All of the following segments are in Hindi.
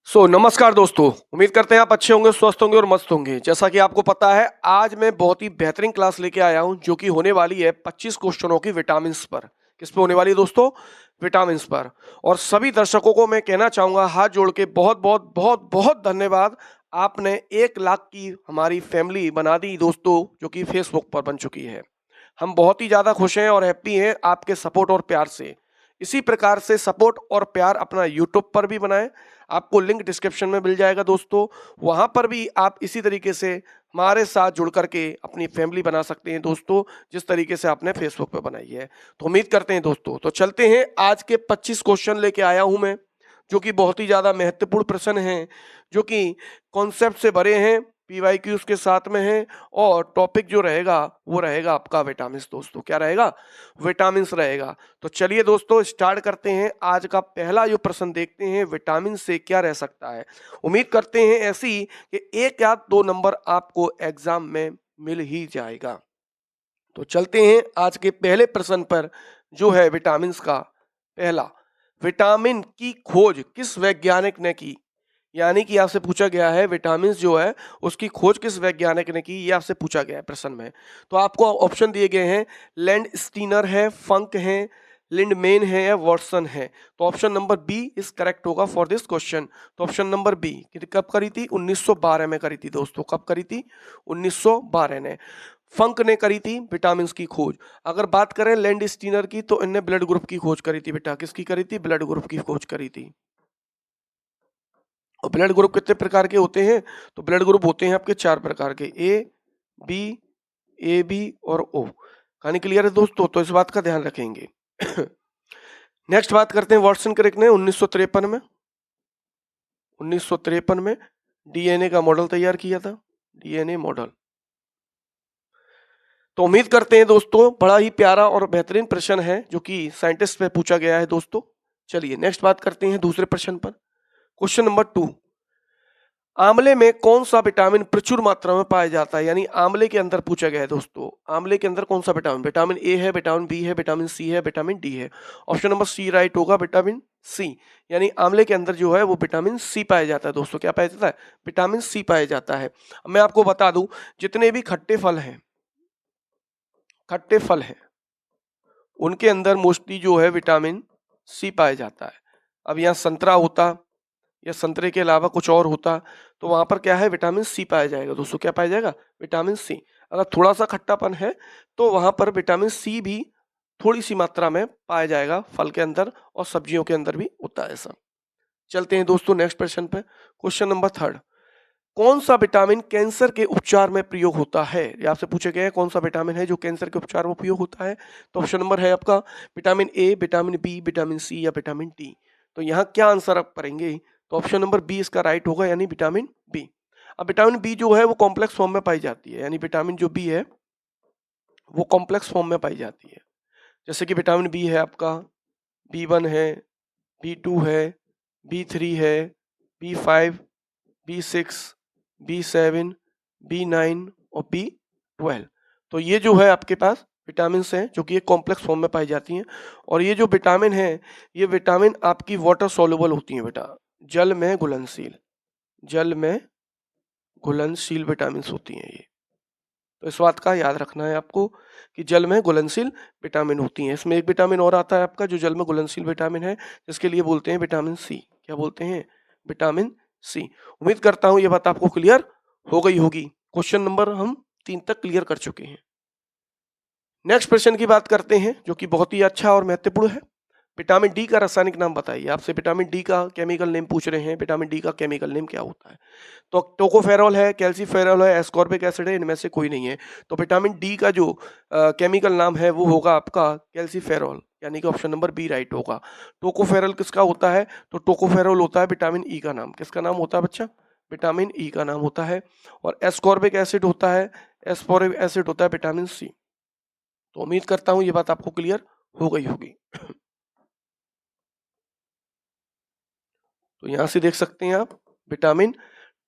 नमस्कार दोस्तों। उम्मीद करते हैं आप अच्छे होंगे, स्वस्थ होंगे और मस्त होंगे। जैसा कि आपको पता है, आज मैं बहुत ही बेहतरीन क्लास लेके आया हूं जो कि होने वाली है 25 क्वेश्चनों की विटामिन्स पर। किस पे होने वाली है दोस्तों? विटामिन्स पर। और सभी दर्शकों को मैं कहना चाहूंगा हाथ जोड़ के बहुत बहुत बहुत बहुत धन्यवाद। आपने 1 लाख की हमारी फैमिली बना दी दोस्तों, जो कि फेसबुक पर बन चुकी है। हम बहुत ही ज़्यादा खुश हैं और हैप्पी हैं आपके सपोर्ट और प्यार से। इसी प्रकार से सपोर्ट और प्यार अपना यूट्यूब पर भी बनाएं। आपको लिंक डिस्क्रिप्शन में मिल जाएगा दोस्तों। वहाँ पर भी आप इसी तरीके से हमारे साथ जुड़ करके अपनी फैमिली बना सकते हैं दोस्तों, जिस तरीके से आपने फेसबुक पे बनाई है। तो उम्मीद करते हैं दोस्तों, तो चलते हैं। आज के 25 क्वेश्चन लेके आया हूँ मैं, जो कि बहुत ही ज़्यादा महत्वपूर्ण प्रश्न हैं, जो कि कॉन्सेप्ट से भरे हैं, पीवाईक्यूज के साथ में हैं। और टॉपिक जो रहेगा वो रहेगा आपका विटामिन्स दोस्तों। क्या रहेगा? विटामिन्स रहेगा। तो चलिए दोस्तों, स्टार्ट करते हैं। आज का पहला जो प्रश्न देखते हैं, विटामिन से क्या रह सकता है। उम्मीद करते हैं ऐसी कि 1 या 2 नंबर आपको एग्जाम में मिल ही जाएगा। तो चलते हैं आज के पहले प्रश्न पर, जो है विटामिन्स का पहला। विटामिन की खोज किस वैज्ञानिक ने की? यानी कि आपसे पूछा गया है विटामिन्स जो है उसकी खोज किस वैज्ञानिक ने की, ये आपसे पूछा गया है प्रश्न में। तो आपको ऑप्शन दिए गए हैं, लैंड स्टीनर है, फंक है, लिंडमेन है या वॉटसन है। तो option number B is correct होगा फॉर दिस क्वेश्चन। तो ऑप्शन नंबर बी कब करी थी? 1912 में करी थी दोस्तों। कब करी थी? 1912 ने फंक ने करी थी विटामिन्स की खोज। अगर बात करें लैंड स्टीनर की, तो इनने ब्लड ग्रुप की खोज करी थी बेटा। किसकी करी थी? ब्लड ग्रुप की खोज करी थी। और ब्लड ग्रुप कितने प्रकार के होते हैं? तो ब्लड ग्रुप होते हैं आपके 4 प्रकार के, ए बी और ओ। कहानी क्लियर है दोस्तों? तो इस बात का ध्यान रखेंगे। नेक्स्ट बात करते हैं वाटसन क्रिक ने 1953 में डीएनए का मॉडल तैयार किया था। DNA model. तो उम्मीद करते हैं दोस्तों, बड़ा ही प्यारा और बेहतरीन प्रश्न है जो कि साइंटिस्ट पे पूछा गया है दोस्तों। चलिए नेक्स्ट बात करते हैं दूसरे प्रश्न पर। Question number 2। आंवले में कौन सा विटामिन प्रचुर मात्रा में पाया जाता है? यानी आंवले के अंदर पूछा गया है दोस्तों। आंवले के अंदर कौन सा विटामिन? विटामिन ए है, विटामिन बी है, विटामिन सी है, विटामिन डी है। ऑप्शन नंबर सी राइट होगा, विटामिन सी। यानी आंवले के अंदर जो है वो विटामिन सी पाया जाता है दोस्तों। क्या पाया जाता है? विटामिन सी पाया जाता है। मैं आपको बता दूं, जितने भी खट्टे फल हैं, उनके अंदर मोस्टली जो है विटामिन सी पाया जाता है। अब यहाँ संतरा होता या संतरे के अलावा कुछ और होता, तो वहां पर क्या है? विटामिन सी पाया जाएगा दोस्तों। क्या पाया जाएगा? Vitamin C. अगर थोड़ा सा खट्टापन है तो वहां पर विटामिन सी भी थोड़ी सी मात्रा में पाया जाएगा फल के अंदर, और सब्जियों के अंदर भी होता है ऐसा। चलते हैं दोस्तों नेक्स्ट प्रश्न पे। Question number 3। कौन सा विटामिन कैंसर के उपचार में प्रयोग होता है? ये आपसे पूछे गए हैं कौन सा विटामिन है जो कैंसर के उपचार में उपयोग होता है। तो ऑप्शन नंबर है आपका vitamin A, vitamin B, vitamin C या विटामिन डी। तो यहाँ क्या आंसर आप करेंगे? तो ऑप्शन नंबर बी इसका राइट होगा, यानी विटामिन बी। अब विटामिन बी जो है वो कॉम्प्लेक्स फॉर्म में पाई जाती है, यानी विटामिन जो बी है वो कॉम्प्लेक्स फॉर्म में पाई जाती है। जैसे कि विटामिन बी है आपका, बी1 है, बी2 है, बी3 है, बी5, बी6, बी7, बी9 और बी12। तो ये जो है आपके पास विटामिन हैं जो कि एक कॉम्प्लेक्स फॉर्म में पाई जाती हैं। और ये जो विटामिन है, ये विटामिन आपकी वाटर सॉल्युबल होती हैं बेटा, जल में घुलनशील विटामिन होती हैं ये। तो इस बात का याद रखना है आपको कि जल में घुलनशील विटामिन होती हैं। इसमें एक विटामिन और आता है आपका जो जल में घुलनशील विटामिन है, जिसके लिए बोलते हैं विटामिन सी। क्या बोलते हैं? Vitamin C. उम्मीद करता हूं ये बात आपको क्लियर हो गई होगी। क्वेश्चन नंबर हम 3 तक क्लियर कर चुके हैं। नेक्स्ट प्रश्न की बात करते हैं जो कि बहुत ही अच्छा और महत्वपूर्ण है। विटामिन डी का रासायनिक नाम बताइए। आपसे विटामिन डी का केमिकल नेम पूछ रहे हैं। विटामिन डी का केमिकल नेम क्या होता है? तो टोकोफेरॉल है, कैल्सीफेरॉल है, एस्कॉर्बिक एसिड है, इनमें से कोई नहीं है। तो विटामिन डी का जो केमिकल नाम है वो होगा आपका कैल्सीफेरॉल, यानी कि ऑप्शन नंबर बी राइट होगा। टोकोफेरॉल किसका होता है? तो टोकोफेरॉल होता है विटामिन ई का नाम। किसका नाम होता है बच्चा? विटामिन ई का नाम होता है। और एस्कॉर्बिक एसिड होता है, एस्कॉर्बिक एसिड होता है विटामिन सी। तो उम्मीद करता हूं ये बात आपको क्लियर हो गई होगी। तो यहां से देख सकते हैं आप, विटामिन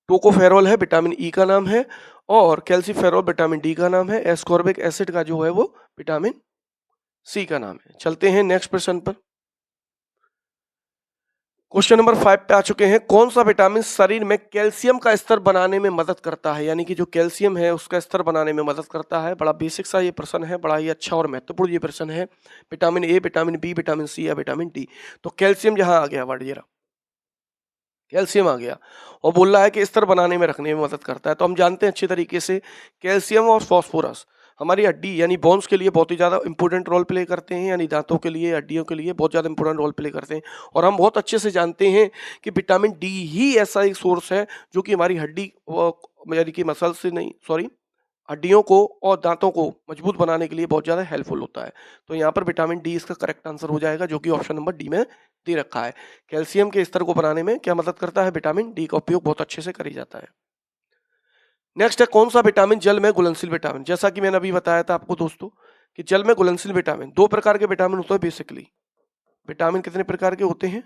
टोकोफेरॉल है विटामिन ई का नाम है, और कैल्सीफेरॉल विटामिन डी का नाम है, एस्कॉर्बिक एसिड का जो है वो विटामिन सी का नाम है। चलते हैं नेक्स्ट प्रश्न पर। क्वेश्चन नंबर 5 पे आ चुके हैं। कौन सा विटामिन शरीर में कैल्शियम का स्तर बनाने में मदद करता है, यानी कि जो कैल्शियम है उसका स्तर बनाने में मदद करता है। बड़ा बेसिक सा ये प्रश्न है, बड़ा ही अच्छा और महत्वपूर्ण ये प्रश्न है। Vitamin A, vitamin B, vitamin C या विटामिन डी। तो कैल्शियम यहाँ आ गया वर्ड, ये रहा कैल्शियम आ गया और बोल रहा है कि स्तर बनाने में रखने में मदद करता है। तो हम जानते हैं अच्छे तरीके से कैल्शियम और फास्फोरस हमारी हड्डी यानी बोन्स के लिए बहुत ही ज़्यादा इंपॉर्टेंट रोल प्ले करते हैं, यानी दांतों के लिए, हड्डियों के लिए बहुत ज़्यादा इंपॉर्टेंट रोल प्ले करते हैं। और हम बहुत अच्छे से जानते हैं कि विटामिन डी ही ऐसा एक सोर्स है जो कि हमारी हड्डी यानी कि मसल से नहीं, सॉरी, हड्डियों को और दांतों को मजबूत बनाने के लिए बहुत ज़्यादा हेल्पफुल होता है। तो यहाँ पर विटामिन डी इसका करेक्ट आंसर हो जाएगा, जो कि ऑप्शन नंबर डी में दे रखा है। कैल्शियम के स्तर को बनाने में क्या मदद करता है, विटामिन डी का उपयोग बहुत अच्छे से करी जाता है। नेक्स्ट है कौन सा विटामिन जल में घुलनशील विटामिन। जैसा कि मैंने अभी बताया था आपको दोस्तों कि जल में घुलनशील विटामिन, दो प्रकार के विटामिन होते हैं बेसिकली। विटामिन कितने प्रकार के होते हैं,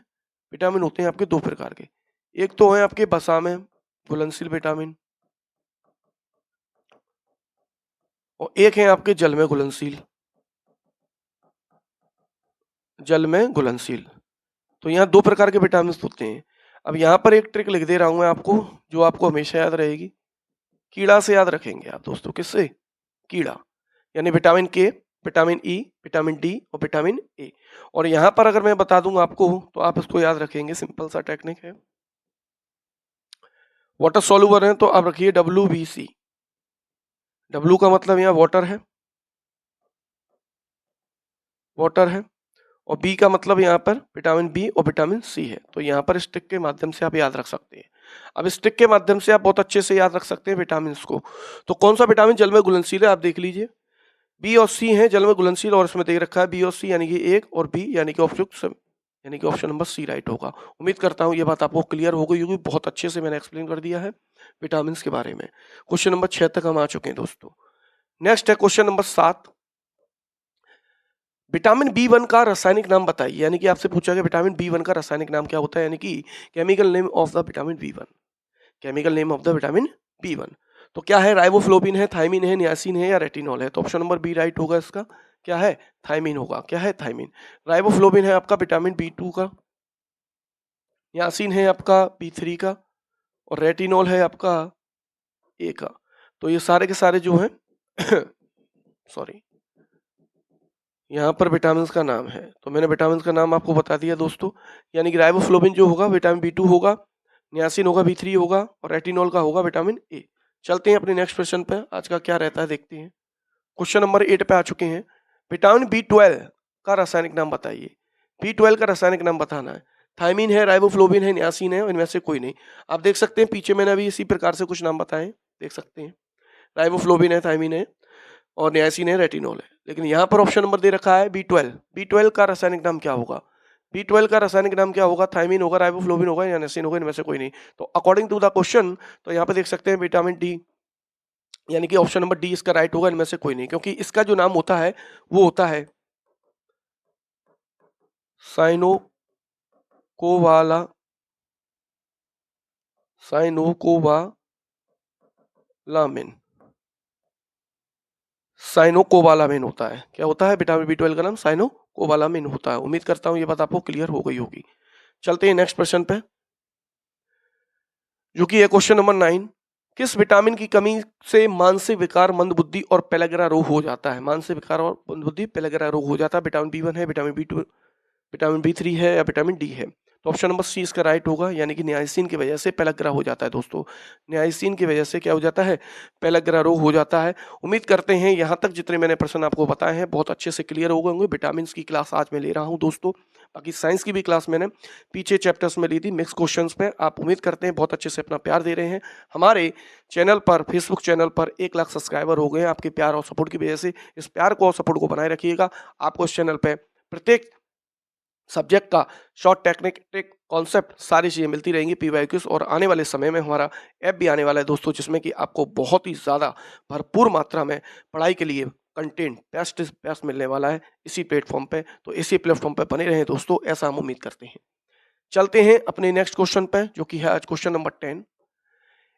विटामिन होते हैं आपके दो प्रकार के। एक तो है आपके वसा में घुलनशील विटामिन और एक है आपके जल में घुलनशील, जल में घुलनशील। तो यहाँ दो प्रकार के विटामिन होते हैं। अब यहाँ पर एक ट्रिक लिख दे रहा हूं मैं आपको, जो आपको हमेशा याद रहेगी। कीड़ा से याद रखेंगे आप दोस्तों, किससे, कीड़ा, यानी विटामिन के, विटामिन ई, विटामिन डी और विटामिन ए। और यहाँ पर अगर मैं बता दूंगा आपको तो आप इसको याद रखेंगे, सिंपल सा टेक्निक है। वाटर सॉल्युबल है तो आप रखिए WBC। डब्लू का मतलब यहाँ वाटर है, वाटर है, और बी का मतलब यहाँ पर विटामिन बी और विटामिन सी है। तो यहाँ पर इस ट्रिक के माध्यम से आप याद रख सकते हैं। अब इस ट्रिक के माध्यम से आप बहुत अच्छे से याद रख सकते हैं विटामिन को। तो कौन सा विटामिन जल में घुलनशील है, आप देख लीजिए। बी और सी है जल में घुलनशील, और इसमें दे रखा है बी और सी, यानी कि एक और बी, यानी कि ऑप्शन नंबर सी राइट होगा। उम्मीद करता हूँ ये बात आपको क्लियर हो गई होगी, बहुत अच्छे से मैंने एक्सप्लेन कर दिया है विटामिन के बारे में। क्वेश्चन नंबर 6 तक हम आ चुके हैं दोस्तों। नेक्स्ट है क्वेश्चन नंबर 7। विटामिन B1 का रासायनिक नाम बताइए, यानी कि आपसे पूछा गया विटामिन B1 का रासायनिक नाम क्या होता है, यानी कि chemical name of the vitamin B1, chemical name of the vitamin B1। तो क्या है, राइबोफ्लोविन है, थायमिन है, नियासिन है या रेटिनॉल है। तो ऑप्शन नंबर बी राइट होगा इसका। क्या है, थायमिन होगा। क्या है, थायमिन। राइबोफ्लोविन है आपका विटामिन B2 का, नियासिन है आपका B3 का, और रेटिनॉल है आपका ए का। तो ये सारे के सारे जो हैं सॉरी, यहाँ पर विटामिन का नाम है। तो मैंने विटामिन का नाम आपको बता दिया दोस्तों, यानी कि राइबोफ्लोविन जो होगा विटामिन B2 होगा, नियासिन होगा B3 होगा, और रेटिनॉल का होगा विटामिन ए। चलते हैं अपने नेक्स्ट क्वेश्चन पे, आज का क्या रहता है देखते हैं। क्वेश्चन नंबर 8 पे आ चुके हैं। विटामिन B12 का रासायनिक नाम बताइए। B12 का रासायनिक नाम बताना है। थायमिन है, राइबोफ्लोविन है, नियासिन है, इनमें से कोई नहीं। आप देख सकते हैं पीछे मैंने अभी इसी प्रकार से कुछ नाम बताए, देख सकते हैं। राइबोफ्लोविन है, थायमिन है, और नियासिन है, रेटिनॉल है। लेकिन यहाँ पर ऑप्शन नंबर दे रखा है B12। B12 का रासायनिक नाम क्या होगा, B12 का रासायनिक नाम क्या होगा, थायमिन होगा, राइबोफ्लोविन होगा या नियासिन होगा, इनमें से कोई नहीं। तो अकॉर्डिंग टू द क्वेश्चन, तो यहाँ पे देख सकते हैं विटामिन डी, यानी कि ऑप्शन नंबर डी इसका राइट होगा, इनमें से कोई नहीं, क्योंकि इसका जो नाम होता है वो होता है साइनोकोबालामिन, साइनोकोबालामिन होता है। क्या होता है, विटामिन B12 का नाम साइनोकोबालामिन होता है। उम्मीद करता हूँ ये बात आपको क्लियर हो गई होगी। चलते हैं नेक्स्ट प्रश्न पे, जो कि है क्वेश्चन नंबर 9। किस विटामिन की कमी से मानसिक विकार, मंदबुद्धि और पेलग्रा रोग हो जाता है। मानसिक विकार और मंदबुद्धि, पेलग्रा रोग हो जाता है। विटामिन B1 है, विटामिन B2, विटामिन B3 है या विटामिन डी है। तो ऑप्शन नंबर सी इसका राइट होगा, यानी कि नियासिन की वजह से पेलग्रा हो जाता है दोस्तों। नियासिन की वजह से क्या हो जाता है, पेलग्रा रोग हो जाता है। उम्मीद करते हैं यहाँ तक जितने मैंने प्रश्न आपको बताए हैं बहुत अच्छे से क्लियर हो गए होंगे। विटामिन की क्लास आज मैं ले रहा हूँ दोस्तों, बाकी साइंस की भी क्लास मैंने पीछे चैप्टर्स में ली थी मिक्स क्वेश्चंस पे। आप उम्मीद करते हैं बहुत अच्छे से अपना प्यार दे रहे हैं। हमारे चैनल पर, फेसबुक चैनल पर 1 लाख सब्सक्राइबर हो गए हैं आपके प्यार और सपोर्ट की वजह से। इस प्यार को और सपोर्ट को बनाए रखिएगा। आपको इस चैनल पे प्रत्येक सब्जेक्ट का शॉर्ट टेक्निक, ट्रिक, कॉन्सेप्ट सारी चीज़ें मिलती रहेंगी PYQs। और आने वाले समय में हमारा ऐप भी आने वाला है दोस्तों, जिसमें कि आपको बहुत ही ज़्यादा भरपूर मात्रा में पढ़ाई के लिए कंटेंट बेस्ट बेस्ट मिलने वाला है इसी प्लेटफॉर्म पे। तो इसी प्लेटफॉर्म पे बने रहें दोस्तों, ऐसा हम उम्मीद करते हैं। चलते हैं अपने नेक्स्ट क्वेश्चन पे, जो कि है आज क्वेश्चन नंबर 10।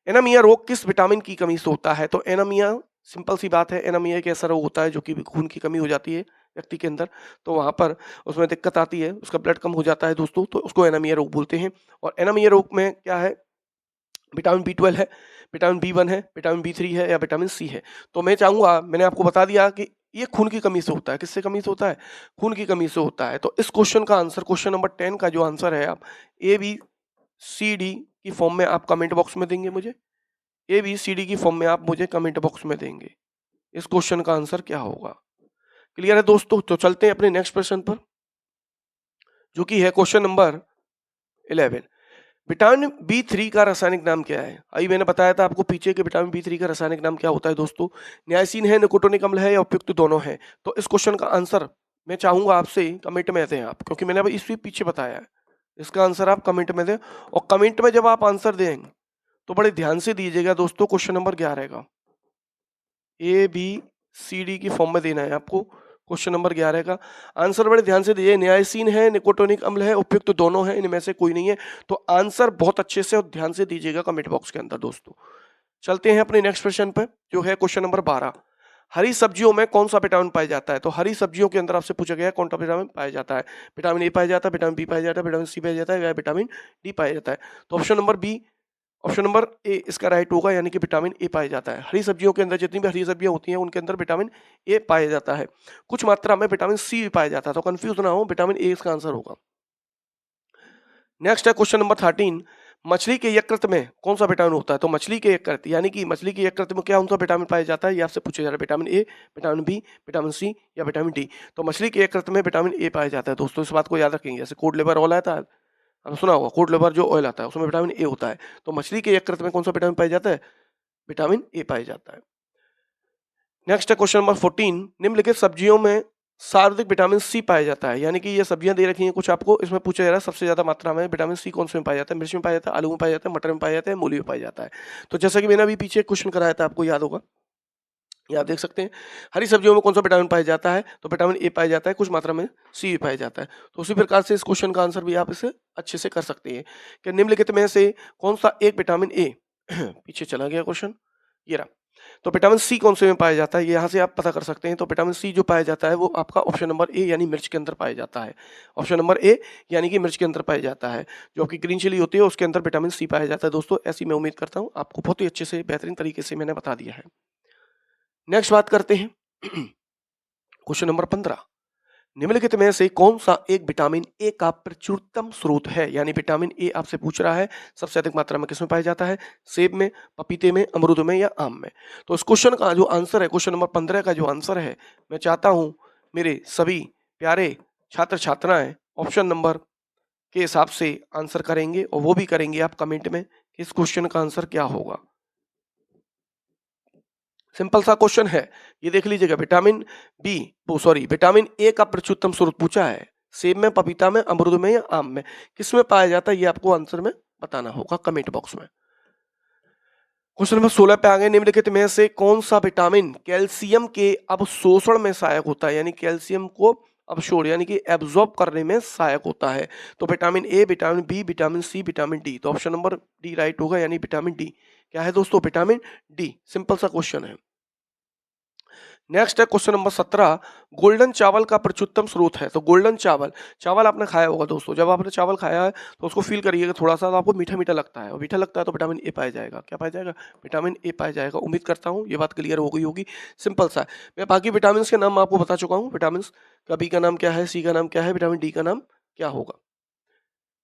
एनीमिया रोग किस विटामिन की कमी से होता है। तो एनीमिया, सिंपल सी बात है, एनीमिया एक ऐसा रोग होता है जो कि खून की कमी हो जाती है, व्यक्ति के अंदर, तो वहाँ पर उसमें दिक्कत आती है, उसका ब्लड कम हो जाता है दोस्तों, तो उसको एनीमिया रोग बोलते हैं। और एनीमिया रोग में क्या है, विटामिन बी12 है, विटामिन बी1 है, विटामिन बी3 है या विटामिन सी है। तो मैं चाहूँगा, मैंने आपको बता दिया कि ये खून की कमी से होता है। किससे कमी से होता है? खून की कमी से होता है। तो इस क्वेश्चन का आंसर, क्वेश्चन नंबर 10 का जो आंसर है, आप ए, बी, सी, डी की फॉर्म में आप कमेंट बॉक्स में देंगे मुझे। ए, बी, सी, डी की फॉर्म में आप मुझे कमेंट बॉक्स में देंगे। इस क्वेश्चन का आंसर क्या होगा? क्लियर है दोस्तों? तो चलते हैं अपने नेक्स्ट प्रश्न पर, जो कि है क्वेश्चन नंबर 11। विटामिन बी3 का रासायनिक नाम क्या है? अभी मैंने बताया था आपको पीछे कि विटामिन बी3 का रासायनिक नाम क्या होता है दोस्तों। नियासिन है, निकोटिनिक अम्ल है या उपयुक्त दोनों है? तो इस क्वेश्चन का आंसर मैं चाहूंगा आपसे कमेंट में दें आप, क्योंकि मैंने अभी इससे पीछे बताया है। इसका आंसर आप कमेंट में दें, और कमेंट में जब आप आंसर देंगे तो बड़े ध्यान से दीजिएगा दोस्तों। क्वेश्चन नंबर 11 का ए, बी, सी, डी की फॉर्म में देना है आपको। क्वेश्चन नंबर 11 का आंसर बड़े ध्यान से दीजिए। नियासिन है, निकोटिनिक अम्ल है, उपयुक्त दोनों है, इनमें से कोई नहीं है। तो आंसर बहुत अच्छे से और ध्यान से दीजिएगा कमेंट बॉक्स के अंदर दोस्तों। चलते हैं अपने नेक्स्ट प्रश्न पे, जो है क्वेश्चन नंबर 12। हरी सब्जियों में कौन सा विटामिन पाया जाता है? तो हरी सब्जियों के अंदर आपसे पूछा गया है कौन सा विटामिन पाया जाता है। विटामिन ए पाया जाता है, विटामिन बी पाया जाता है, विटामिन सी पाया जाता है या विटामिन डी पाया जाता है? तो option number B, option number A इसका राइट होगा, यानी कि विटामिन ए पाया जाता है। हरी सब्जियों के अंदर जितनी भी हरी सब्जियां होती हैं उनके अंदर विटामिन ए पाया जाता है। कुछ मात्रा में विटामिन सी भी पाया जाता है, तो कंफ्यूज ना हो, विटामिन ए इसका आंसर होगा। नेक्स्ट है क्वेश्चन नंबर 13। मछली के यकृत में कौन सा विटामिन होता है? तो मछली के यकृत, यानी कि मछली के यकृत में क्या कौन सा विटामिन पाया जाता है, ये आपसे पूछा जा रहा है। Vitamin A, vitamin B, vitamin C या विटामिन डी? तो मछली के यकृत में विटामिन ए पाया जाता है दोस्तों। इस बात को याद रखेंगे। जैसे कोड लिवर ऑयल आता है, आपने सुना होगा, कोड लिवर जो ऑयल आता है उसमें विटामिन ए होता है। तो मछली के यकृत में कौन सा विटामिन पाया जाता है? विटामिन ए पाया जाता है। नेक्स्ट है क्वेश्चन नंबर 14। निम्नलिखित सब्जियों में सर्वाधिक विटामिन सी पाया जाता है, यानी कि ये सब्जियां दे रखी हैं कुछ आपको, इसमें पूछा जा रहा है सबसे ज्यादा मात्रा में विटामिन सी कौन से में पाया जाता है। मिर्च में पाया जाता है, आलू में पाया जाता है, मटर में पाया जाता है, मूली में पाया जाता है। तो जैसा कि मैंने अभी पीछे क्वेश्चन कराया था, आपको याद होगा, ये आप देख सकते हैं। हरी सब्जियों में कौन सा विटामिन पाया जाता है? तो विटामिन ए पाया जाता है, कुछ मात्रा में सी भी पाया जाता है। तो उसी प्रकार से इस क्वेश्चन का आंसर भी आप इसे अच्छे से कर सकते हैं कि निम्नलिखित में से कौन सा एक विटामिन ए पीछे चला गया क्वेश्चन, ये रहा। तो विटामिन सी कौन से में पाया जाता है, ये यहाँ से आप पता कर सकते हैं। तो विटामिन सी जो पाया जाता है वो आपका ऑप्शन नंबर ए यानी मिर्च के अंदर पाया जाता है। ऑप्शन नंबर ए यानी कि मिर्च के अंदर पाया जाता है। जो आपकी ग्रीन चिली होती है उसके अंदर विटामिन सी पाया जाता है दोस्तों। ऐसी मैं उम्मीद करता हूँ आपको बहुत ही अच्छे से बेहतरीन तरीके से मैंने बता दिया है। नेक्स्ट बात करते हैं क्वेश्चन नंबर 15। निम्नलिखित में से कौन सा एक विटामिन ए का प्रचुरतम स्रोत है? यानी विटामिन ए आपसे पूछ रहा है सबसे अधिक मात्रा में किसमें पाया जाता है? सेब में, पपीते में, अमरूद में या आम में? तो इस क्वेश्चन का जो आंसर है, क्वेश्चन नंबर 15 का जो आंसर है, मैं चाहता हूं मेरे सभी प्यारे छात्र छात्राएं ऑप्शन नंबर के हिसाब से आंसर करेंगे, और वो भी करेंगे आप कमेंट में कि इस क्वेश्चन का आंसर क्या होगा। सिंपल सा क्वेश्चन है, ये देख लीजिएगा। विटामिन बी, वो सॉरी, विटामिन ए का प्रचुरतम स्रोत पूछा है। सेब में, पपीता में, अमरूद में या आम में? किसमें पाया जाता है ये आपको आंसर में बताना होगा कमेंट बॉक्स में। क्वेश्चन नंबर 16 पे आ गए। निम्नलिखित में से कौन सा विटामिन कैल्शियम के अवशोषण में सहायक होता है? यानी कैल्शियम को अवशोषण यानी कि एब्जॉर्ब करने में सहायक होता है। तो vitamin A, vitamin B, vitamin C, vitamin D? तो ऑप्शन नंबर डी राइट होगा, यानी विटामिन डी। क्या है दोस्तों? Vitamin D. सिंपल सा क्वेश्चन है। नेक्स्ट है क्वेश्चन नंबर 17। गोल्डन चावल का प्रचुरतम स्रोत है। तो गोल्डन चावल, चावल आपने खाया होगा दोस्तों। जब आपने चावल खाया है तो उसको फील करिएगा थोड़ा सा, तो आपको मीठा मीठा लगता है, और मीठा लगता है तो विटामिन ए पाया जाएगा। क्या पाया जाएगा? विटामिन ए पाया जाएगा। उम्मीद करता हूँ ये बात क्लियर हो गई होगी। सिंपल सा है। मैं बाकी विटामिन के नाम आपको बता चुका हूँ। विटामिन का बी का नाम क्या है, सी का नाम क्या है, विटामिन डी का नाम क्या होगा।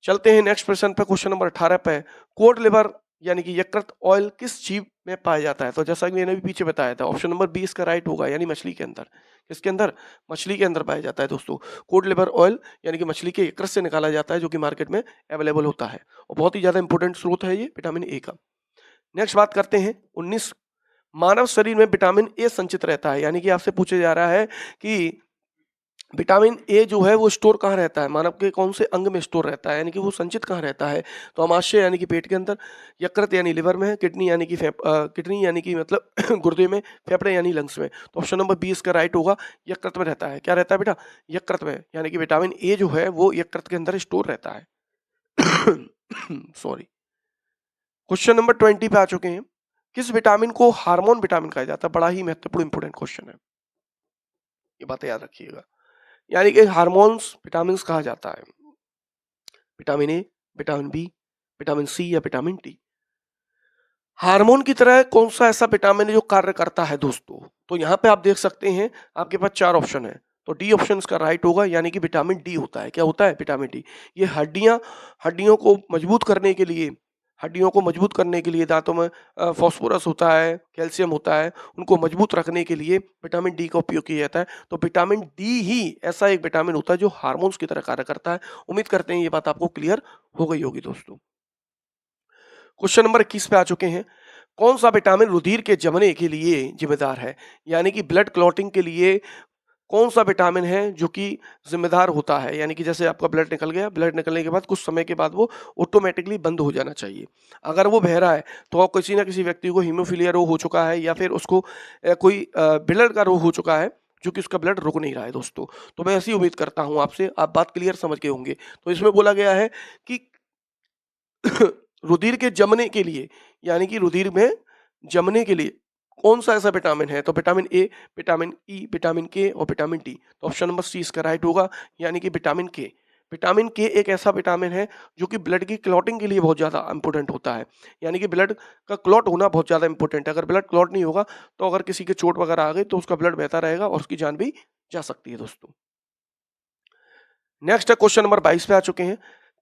चलते हैं नेक्स्ट प्रश्न पे, क्वेश्चन नंबर 18 पे। कोड लिवर यानी कि यकृत ऑयल किस जीव में पाया जाता है? तो जैसा कि मैंने भी पीछे बताया था, ऑप्शन नंबर बी इसका राइट होगा, यानी मछली के अंदर। किसके अंदर? मछली के अंदर पाया जाता है दोस्तों। कोड लिवर ऑयल यानी कि मछली के यकृत से निकाला जाता है, जो कि मार्केट में अवेलेबल होता है, और बहुत ही ज्यादा इंपॉर्टेंट स्रोत है ये विटामिन ए का। नेक्स्ट बात करते हैं 19। मानव शरीर में विटामिन ए संचित रहता है, यानी कि आपसे पूछा जा रहा है कि विटामिन ए जो है वो स्टोर कहाँ रहता है, मानव के कौन से अंग में स्टोर रहता है, यानी कि वो संचित कहाँ रहता है? तो अमाशय यानी कि पेट के अंदर, यकृत यानी लिवर में, किडनी यानी कि किडनी यानी कि मतलब गुर्दे में, फेफड़े यानी लंग्स में? तो ऑप्शन नंबर बी इसका राइट होगा, यकृत में रहता है। क्या रहता है बेटा? यकृत में, यानी कि विटामिन ए जो है वो यकृत के अंदर स्टोर रहता है। सॉरी। क्वेश्चन नंबर 20 पे आ चुके हैं। किस विटामिन को हार्मोन विटामिन कहा जाता है? बड़ा ही महत्वपूर्ण इंपोर्टेंट क्वेश्चन है, ये बातें याद रखिएगा। यानी कि हार्मोन्स विटामिन्स कहा जाता है। Vitamin A, vitamin B, vitamin C या विटामिन डी। हार्मोन की तरह कौन-सा ऐसा विटामिन है जो कार्य करता है दोस्तों? तो यहाँ पे आप देख सकते हैं, आपके पास 4 ऑप्शन हैं। तो डी ऑप्शन इसका राइट होगा, यानी कि विटामिन डी होता है। क्या होता है? Vitamin D. ये हड्डियों को मजबूत करने के लिए, दाँतों में फास्फोरस होता है, कैल्शियम होता है, उनको मजबूत रखने के लिए विटामिन डी का उपयोग किया जाता है। तो विटामिन डी ही ऐसा एक विटामिन होता है जो हार्मोन्स की तरह कार्य करता है। उम्मीद करते हैं ये बात आपको क्लियर हो गई होगी दोस्तों। क्वेश्चन नंबर 21 पे आ चुके हैं। कौन सा विटामिन रुधिर के जमने के लिए जिम्मेदार है? यानी कि ब्लड क्लॉटिंग के लिए कौन सा विटामिन है जो कि जिम्मेदार होता है? यानी कि जैसे आपका ब्लड निकल गया, ब्लड निकलने के बाद कुछ समय के बाद वो ऑटोमेटिकली बंद हो जाना चाहिए। अगर वो बह रहा है तो किसी ना किसी व्यक्ति को हीमोफीलिया रोग हो चुका है, या फिर उसको कोई ब्लड का रोग हो चुका है, जो कि उसका ब्लड रुक नहीं रहा है दोस्तों। तो मैं ऐसी उम्मीद करता हूँ आपसे, आप बात क्लियर समझ गए होंगे। तो इसमें बोला गया है कि रुधिर के जमने के लिए, यानी कि रुधिर में जमने के लिए कौन सा ऐसा विटामिन है? तो vitamin A, vitamin E, vitamin के और विटामिन डी। तो ऑप्शन नंबर सी इसका राइट होगा, यानी कि विटामिन के। विटामिन के एक ऐसा विटामिन है जो कि ब्लड की क्लॉटिंग के लिए बहुत ज़्यादा इंपॉर्टेंट होता है। यानी कि ब्लड का क्लॉट होना बहुत ज़्यादा इंपॉर्टेंट है। अगर ब्लड क्लॉट नहीं होगा तो अगर किसी के चोट वगैरह आ गई तो उसका ब्लड बहता रहेगा और उसकी जान भी जा सकती है दोस्तों। नेक्स्ट है क्वेश्चन नंबर 22 पे आ चुके हैं।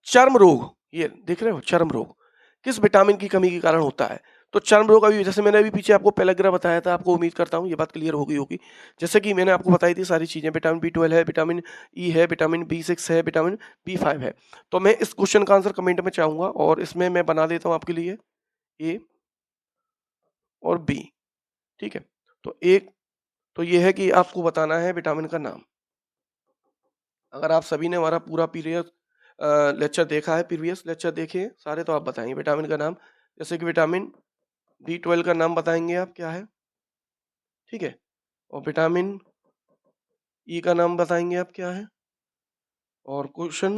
चर्म रोग, ये देख रहे हो, चर्म रोग किस विटामिन की कमी के कारण होता है? तो चर्म रोग, अभी जैसे मैंने अभी पीछे आपको पेलेग्रा बताया था, आपको उम्मीद करता हूँ ये बात क्लियर हो गई होगी। जैसे कि मैंने आपको बताई थी सारी चीजें, विटामिन बी 12 है, विटामिन ई है, विटामिन बी 6 है, विटामिन बी 5 है। तो मैं इस क्वेश्चन का आंसर कमेंट में चाहूंगा, और इसमें मैं बना देता हूँ आपके लिए ए और बी। ठीक है, तो एक, तो ये है कि आपको बताना है विटामिन का नाम। अगर आप सभी ने हमारा पूरा पीरियड लेक्चर देखा है, प्रीवियस लेक्चर देखे हैं सारे, तो आप बताएंगे विटामिन का नाम। जैसे कि विटामिन बी 12 का नाम बताएंगे आप क्या है, ठीक है, और विटामिन ई का नाम बताएंगे आप क्या है, और क्वेश्चन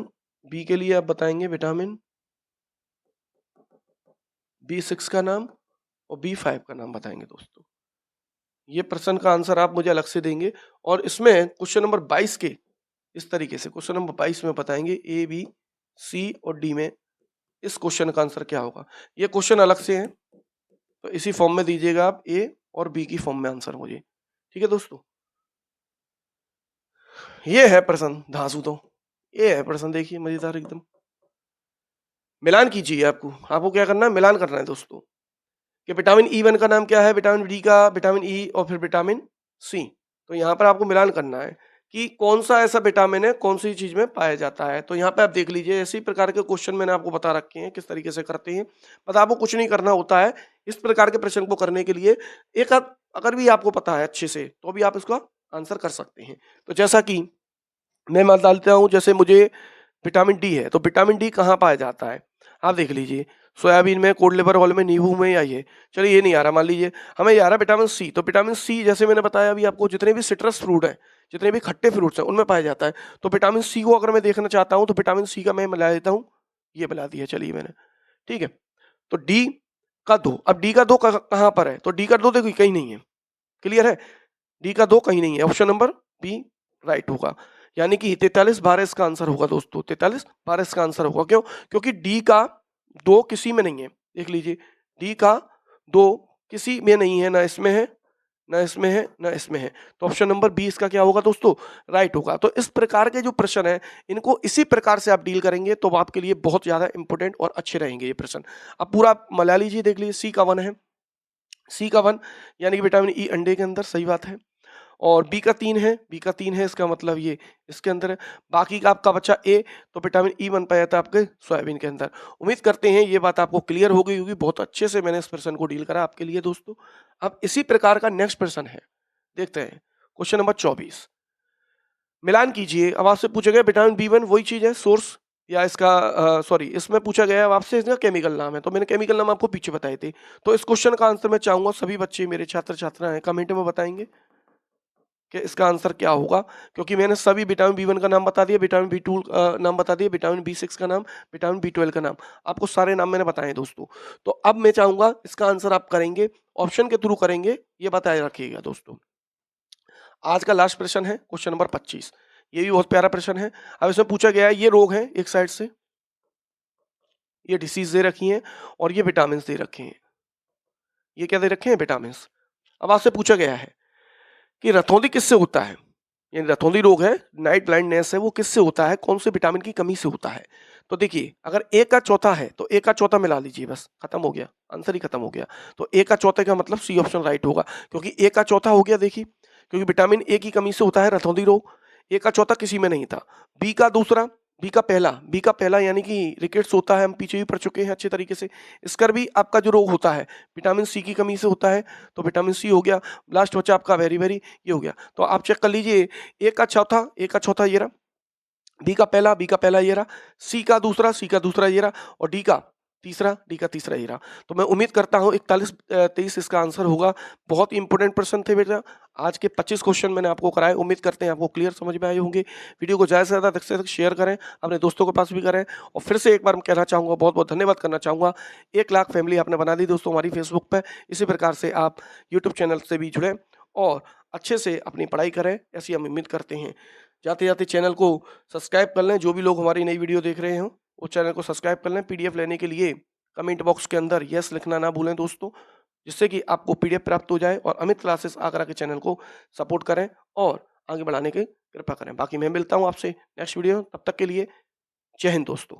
बी के लिए आप बताएंगे विटामिन बी 6 का नाम और बी 5 का नाम बताएंगे दोस्तों। ये प्रश्न का आंसर आप मुझे अलग से देंगे, और इसमें क्वेश्चन नंबर 22 के इस तरीके से, क्वेश्चन नंबर 22 में बताएंगे ए बी सी और डी में इस क्वेश्चन का आंसर क्या होगा। ये क्वेश्चन अलग से है, तो इसी फॉर्म में दीजिएगा आप ए और बी की फॉर्म में आंसर मुझे। ठीक है दोस्तों, ये है प्रश्न धांसू। तो ये है प्रश्न, देखिए मजेदार एकदम। मिलान कीजिए, आपको आपको क्या करना है, मिलान करना है दोस्तों, कि विटामिन ई 1 का नाम क्या है, विटामिन डी का, विटामिन ई और फिर विटामिन सी। तो यहाँ पर आपको मिलान करना है कि कौन सा ऐसा विटामिन है, कौन सी चीज में पाया जाता है। तो यहाँ पे आप देख लीजिए, इसी प्रकार के क्वेश्चन मैंने आपको बता रखे हैं किस तरीके से करते हैं। बस आपको कुछ नहीं करना होता है, इस प्रकार के प्रश्न को करने के लिए एक आध अगर भी आपको पता है अच्छे से, तो भी आप इसका आंसर कर सकते हैं। तो जैसा कि मैं मान डालता हूँ, जैसे मुझे विटामिन डी है, तो विटामिन डी कहाँ पाया जाता है? आप देख लीजिए, सोयाबीन में, कोड लिवर ऑयल में, नींबू में, या ये, चलिए ये नहीं आ रहा, मान लीजिए हमें ये आ रहा है विटामिन सी। तो विटामिन सी, जैसे मैंने बताया अभी आपको, जितने भी सिट्रस फ्रूट हैं, जितने भी खट्टे फ्रूट्स हैं, उनमें पाया जाता है। तो विटामिन सी को अगर मैं देखना चाहता हूँ, तो विटामिन सी का मैं मिला देता हूँ, ये मिला दिया, चलिए मैंने, ठीक है। तो डी का 2, अब डी का 2 कहाँ पर है? तो डी का 2 देखो कहीं नहीं है, क्लियर है, डी का 2 कहीं नहीं है, ऑप्शन नंबर बी राइट होगा। यानी कि 43/12 इसका आंसर होगा दोस्तों, 43/12 इसका आंसर होगा। क्यों? क्योंकि डी का 2 किसी में नहीं है, देख लीजिए, डी का 2 किसी में नहीं है, ना इसमें है, ना इसमें है, ना इसमें है। तो ऑप्शन नंबर बी इसका क्या होगा दोस्तों, राइट होगा। तो इस प्रकार के जो प्रश्न है, इनको इसी प्रकार से आप डील करेंगे तो आपके लिए बहुत ज्यादा इंपॉर्टेंट और अच्छे रहेंगे ये प्रश्न। अब पूरा मला लीजिए, देख लीजिए, सी का 1 है, सी का 1 यानी कि विटामिन ई अंडे के अंदर, सही बात है। और बी का 3 है, बी का 3 है, इसका मतलब ये इसके अंदर है। बाकी का आपका बचा ए, तो विटामिन ई 1 पाया जाता है आपके सोयाबीन के अंदर। उम्मीद करते हैं ये बात आपको क्लियर हो गई होगी, बहुत अच्छे से मैंने इस प्रश्न को डील करा आपके लिए दोस्तों। अब इसी प्रकार का नेक्स्ट प्रश्न है, देखते हैं क्वेश्चन नंबर 24। मिलान कीजिए, अब आपसे पूछा गया विटामिन बी 1 वही चीज है, सोर्स या इसका सॉरी, इसमें पूछा गया है आपसे इसका केमिकल नाम है, तो मैंने केमिकल नाम आपको पीछे बताए थे। तो इस क्वेश्चन का आंसर मैं चाहूंगा सभी बच्चे, मेरे छात्र छात्राएं कमेंट में बताएंगे कि इसका आंसर क्या होगा। क्योंकि मैंने सभी विटामिन बी 1 का नाम बता दिया, विटामिन बी 2 नाम बता दिया, विटामिन बी 6 का नाम, विटामिन बी 12 का नाम, आपको सारे नाम मैंने बताए दोस्तों। तो अब मैं चाहूंगा इसका आंसर आप करेंगे, ऑप्शन के थ्रू करेंगे, ये बताए रखिएगा दोस्तों। आज का लास्ट प्रश्न है क्वेश्चन नंबर 25। ये भी बहुत प्यारा प्रश्न है। अब इसमें पूछा गया है ये रोग हैं एक साइड से, ये डिसीज दे रखी हैं और ये विटामिन दे रखे हैं। ये क्या दे रखे हैं? विटामिन। अब आपसे पूछा गया है कि रतौंधी किससे होता है? ये रतौंधी रोग है, नाइट ब्लाइंडनेस है, वो किससे होता है? कौन से विटामिन की कमी से होता है? तो देखिए, अगर ए का चौथा है, तो ए का चौथा मिला लीजिए बस, खत्म हो गया, आंसर ही खत्म हो गया। तो ए का चौथे का मतलब सी ऑप्शन राइट होगा, क्योंकि ए का चौथा हो गया देखिए, क्योंकि विटामिन ए की कमी से होता है रतौंधी रोग। ए का चौथा किसी में नहीं था। बी का दूसरा, बी का पहला यानी कि रिकेट्स होता है, हम पीछे भी पढ़ चुके हैं अच्छे तरीके से। स्कर्वी आपका जो रोग होता है, विटामिन सी की कमी से होता है, तो विटामिन सी हो गया। लास्ट बचा आपका वेरी-वेरी, ये हो गया। तो आप चेक कर लीजिए, ए का चौथा ये रहा, बी का पहला ये रहा, सी का दूसरा ये रहा और डी का तीसरा ये रहा। तो मैं उम्मीद करता हूँ 41-23 इसका आंसर होगा। बहुत ही इंपॉर्टेंट प्रश्न थे बेटा। आज के 25 क्वेश्चन मैंने आपको कराए। उम्मीद करते हैं आपको क्लियर समझ में आए होंगे। वीडियो को ज़्यादा से ज़्यादा अधिक से अधिक शेयर करें, अपने दोस्तों के पास भी करें और फिर से एक बार मैं कहना चाहूँगा, बहुत-बहुत धन्यवाद करना चाहूँगा। 1 लाख फैमिली आपने बना दी दोस्तों हमारी फेसबुक पे। इसी प्रकार से आप यूट्यूब चैनल से भी जुड़ें और अच्छे से अपनी पढ़ाई करें, ऐसी हम उम्मीद करते हैं। जाते-जाते चैनल को सब्सक्राइब कर लें, जो भी लोग हमारी नई वीडियो देख रहे हों, उस चैनल को सब्सक्राइब कर लें। पीडीएफ लेने के लिए कमेंट बॉक्स के अंदर यस लिखना ना भूलें दोस्तों, जिससे कि आपको पीडीएफ प्राप्त हो जाए और अमित क्लासेस आगरा के चैनल को सपोर्ट करें और आगे बढ़ाने की कृपा करें। बाकी मैं मिलता हूँ आपसे नेक्स्ट वीडियो, तब तक के लिए जय हिंद दोस्तों।